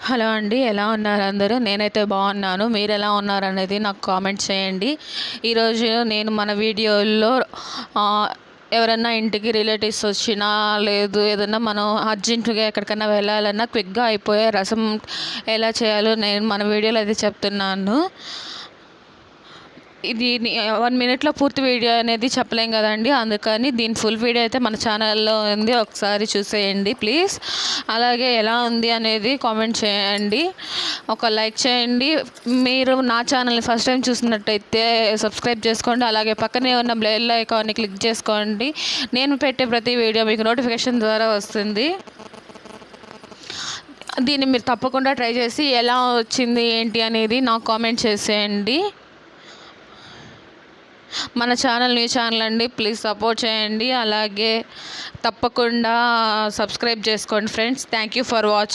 Hello అండి, ఎలా ఉన్నారు అందరూ? నేనైతే బాగున్నాను. మీరు ఎలా ఉన్నారనేది నాకు కామెంట్ చేయండి. ఈరోజు నేను మన వీడియోలో ఎవరన్నా ఇంటికి రిలేటివ్స్ వచ్చినా, లేదు ఏదన్నా మనం అర్జెంటుగా ఎక్కడికైనా వెళ్ళాలన్నా క్విక్గా అయిపోయే రసం ఎలా చేయాలో నేను మన వీడియోలో అయితే చెప్తున్నాను. ఇది 1 మినిట్లో పూర్తి వీడియో అనేది చెప్పలేం కదండి, అందుకని దీని ఫుల్ వీడియో అయితే మన ఛానల్లో ఉంది, ఒకసారి చూసేయండి ప్లీజ్. అలాగే ఎలా ఉంది అనేది కామెంట్ చేయండి, ఒక లైక్ చేయండి. మీరు నా ఛానల్ని ఫస్ట్ టైం చూసినట్టయితే సబ్స్క్రైబ్ చేసుకోండి. అలాగే పక్కనే ఉన్న బెల్ ఐకాన్ని క్లిక్ చేసుకోండి. నేను పెట్టే ప్రతి వీడియో మీకు నోటిఫికేషన్ ద్వారా వస్తుంది. దీన్ని మీరు తప్పకుండా ట్రై చేసి ఎలా వచ్చింది ఏంటి అనేది నాకు కామెంట్ చేసేయండి. మన ఛానల్ న్యూ ఛానల్ అండి, ప్లీజ్ సపోర్ట్ చేయండి. అలాగే తప్పకుండా సబ్స్క్రైబ్ చేసుకోండి friends. Thank you for watching.